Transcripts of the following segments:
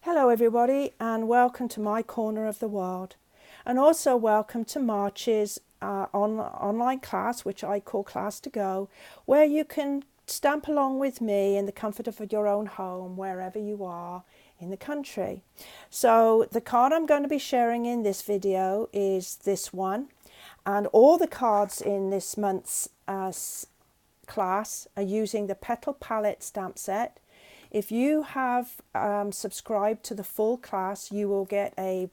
Hello everybody and welcome to my corner of the world, and also welcome to March's online class, which I call Class to Go, where you can stamp along with me in the comfort of your own home wherever you are in the country. So the card I'm going to be sharing in this video is this one, and all the cards in this month's class are using the Petal palette stamp set. If you have subscribed to the full class, you will get a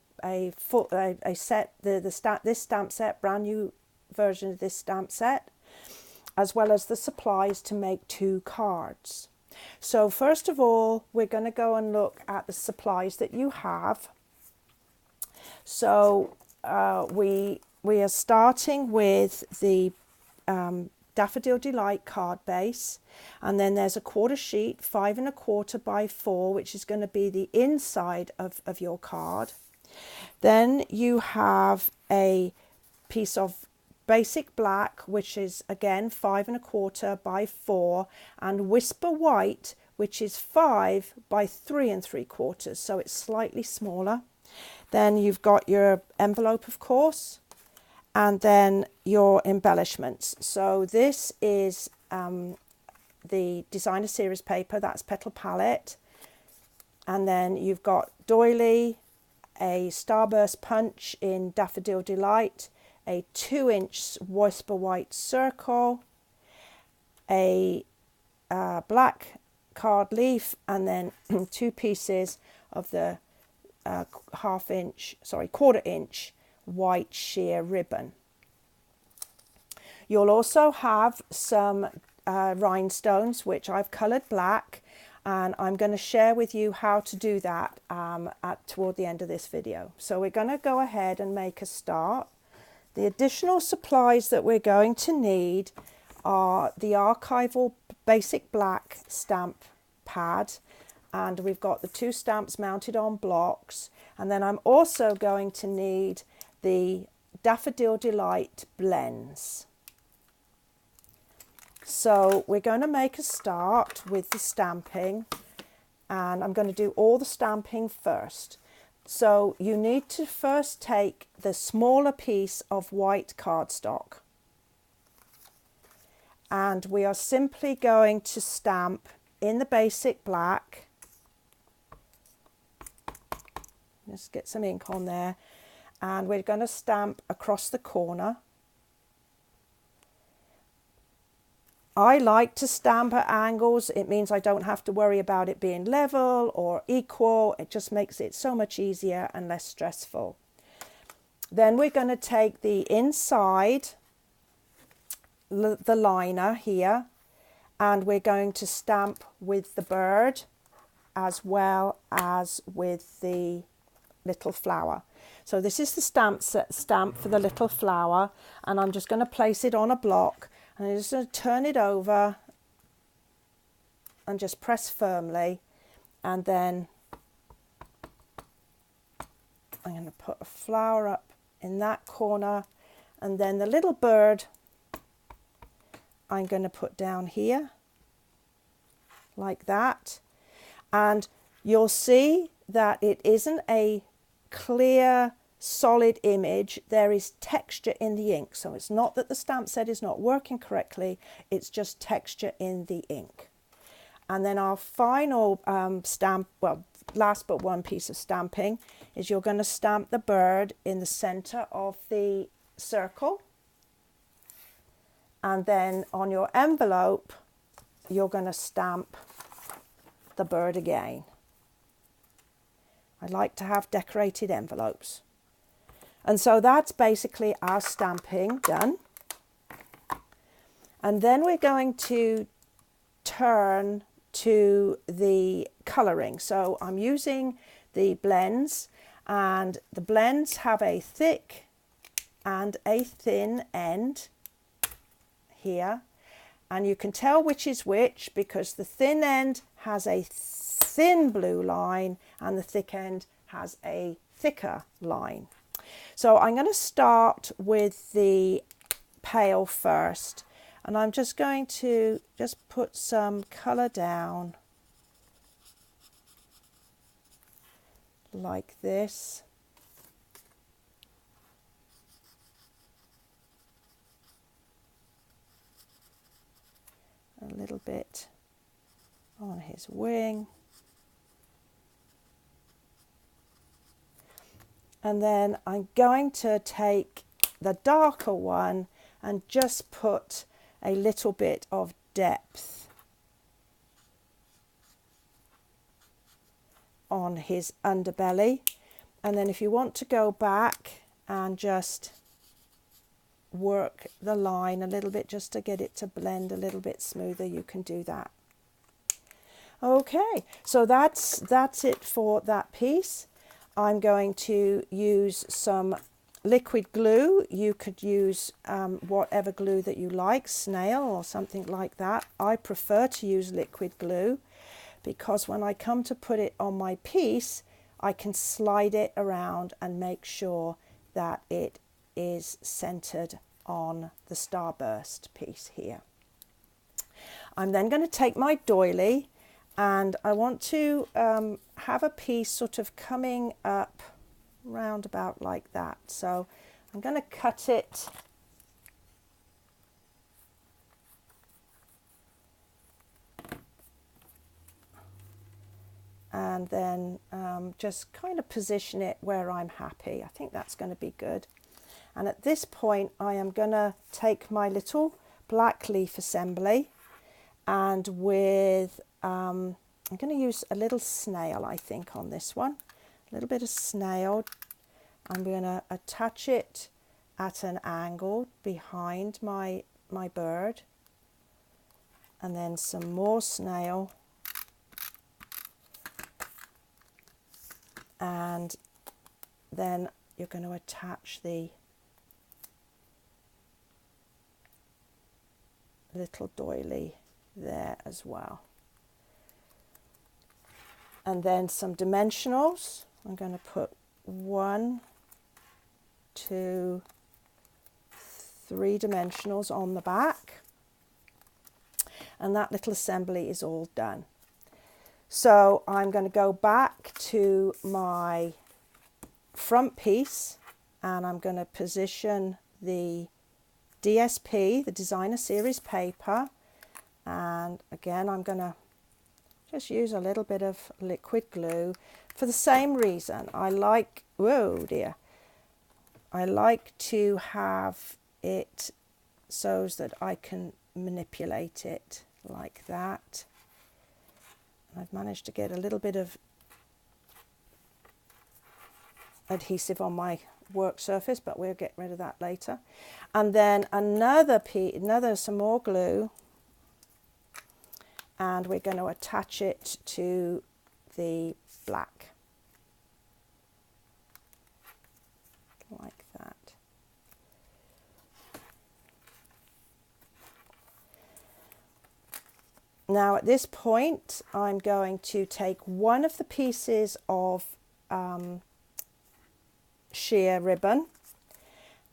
set, this stamp set, brand new version of this stamp set, as well as the supplies to make 2 cards. So first of all, we're going to go and look at the supplies that you have. So we are starting with the Daffodil Delight card base, and then there's a quarter sheet, 5 1/4 by 4, which is going to be the inside of your card. Then you have a piece of basic black, which is again 5 1/4 by 4, and Whisper White, which is 5 by 3 3/4, so it's slightly smaller. Then you've got your envelope, of course, and then your embellishments. So this is the designer series paper, that's Petal palette, and then you've got doily, a starburst punch in Daffodil Delight, a 2-inch Whisper White circle, a black card leaf, and then 2 pieces of the quarter inch white sheer ribbon. You'll also have some rhinestones, which I've coloured black, and I'm going to share with you how to do that toward the end of this video. So we're going to go ahead and make a start. The additional supplies that we're going to need are the archival basic black stamp pad, and we've got the 2 stamps mounted on blocks, and then I'm also going to need the Daffodil Delight blends. So we're going to make a start with the stamping, and I'm going to do all the stamping first. So you need to first take the smaller piece of white cardstock, and we are simply going to stamp in the basic black. Let's get some ink on there. And we're going to stamp across the corner. I like to stamp at angles. It means I don't have to worry about it being level or equal. It just makes it so much easier and less stressful. Then we're going to take the inside, the liner here, and we're going to stamp with the bird as well as with the little flower. So this is the stamp for the little flower, and I'm just going to place it on a block, and I'm just going to turn it over and just press firmly, and then I'm going to put a flower up in that corner, and then the little bird I'm going to put down here like that. And you'll see that it isn't a clear solid image. There is texture in the ink, so it's not that the stamp set is not working correctly, it's just texture in the ink. And then our final stamp, well, last but one piece of stamping, is you're going to stamp the bird in the center of the circle, and then on your envelope you're going to stamp the bird again. I like to have decorated envelopes. And so that's basically our stamping done. And then we're going to turn to the colouring. So I'm using the blends, and the blends have a thick and a thin end here. And you can tell which is which because the thin end has a thin blue line and the thick end has a thicker line. So I'm going to start with the pale first, and I'm just going to put some colour down like this. A little bit on his wing. And then I'm going to take the darker one and just put a little bit of depth on his underbelly. And then if you want to go back and just work the line a little bit just to get it to blend a little bit smoother, you can do that. Okay, so that's it for that piece. I'm going to use some liquid glue. You could use whatever glue that you like, snail or something like that. I prefer to use liquid glue because when I come to put it on my piece, I can slide it around and make sure that it is centered on the starburst piece here. I'm then going to take my doily, and I want to have a piece sort of coming up round about like that. So I'm going to cut it and then just kind of position it where I'm happy. I think that's going to be good. And at this point I am going to take my little black leaf assembly, and with I'm going to use a little snail, I think, on this one. A little bit of snail. I'm going to attach it at an angle behind my bird. And then some more snail. And then you're going to attach the little doily there as well. And then some dimensionals. I'm going to put 1, 2, 3 dimensionals on the back. And that little assembly is all done. So I'm going to go back to my front piece, and I'm going to position the DSP, the Designer Series paper. And again, I'm going to just use a little bit of liquid glue for the same reason. I like, whoa dear, I like to have it so that I can manipulate it like that. I've managed to get a little bit of adhesive on my work surface, but we'll get rid of that later. And then some more glue, and we're going to attach it to the black like that. Now at this point I'm going to take one of the pieces of sheer ribbon,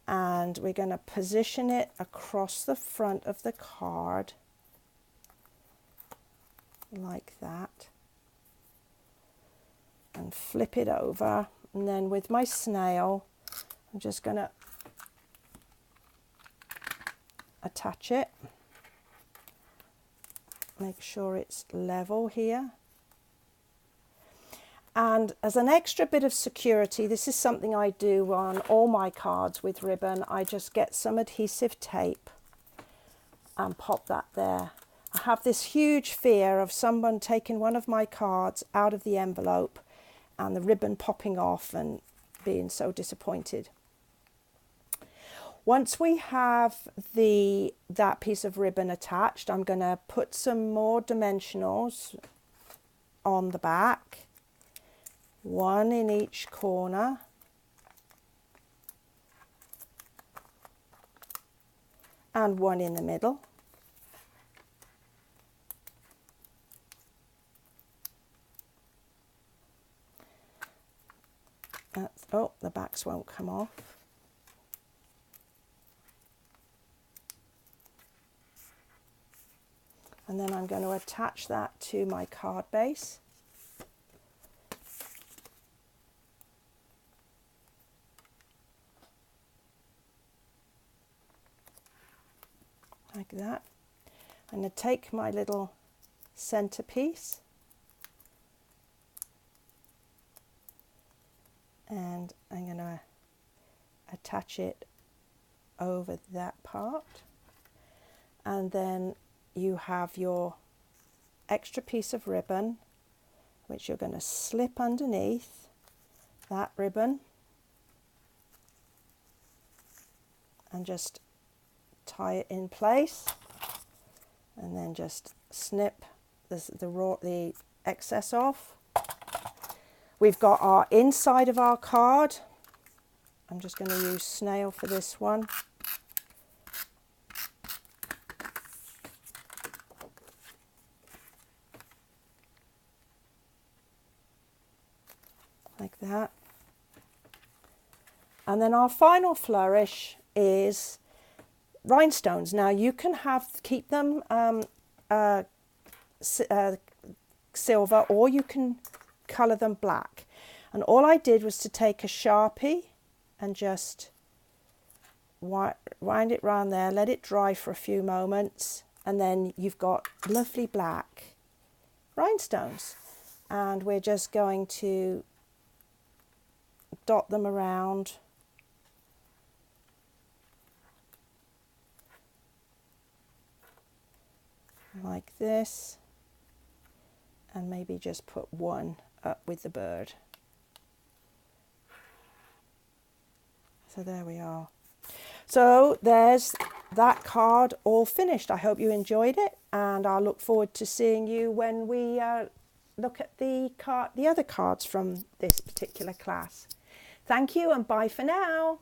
and we're going to position it across the front of the card like that, and flip it over, and then with my snail I'm just going to attach it. Make sure it's level here. And as an extra bit of security, this is something I do on all my cards with ribbon. I just get some adhesive tape and pop that there. I have this huge fear of someone taking one of my cards out of the envelope and the ribbon popping off and being so disappointed. Once we have that piece of ribbon attached, I'm going to put some more dimensionals on the back, one in each corner, and one in the middle. Oh, the backs won't come off. And then I'm going to attach that to my card base. like that. I'm going to take my little centerpiece and I'm going to attach it over that part, and then you have your extra piece of ribbon which you're going to slip underneath that ribbon and just tie it in place, and then just snip the excess off. We've got our inside of our card. I'm just going to use snail for this one. Like that. And then our final flourish is rhinestones. Now you can keep them silver, or you can colour them black. And all I did was to take a Sharpie and just wind it round there, let it dry for a few moments, and then you've got lovely black rhinestones. And we're just going to dot them around like this, and maybe just put one up with the bird. So there we are. So there's that card all finished. I hope you enjoyed it, and I'll look forward to seeing you when we look at the other cards from this particular class. Thank you, and bye for now.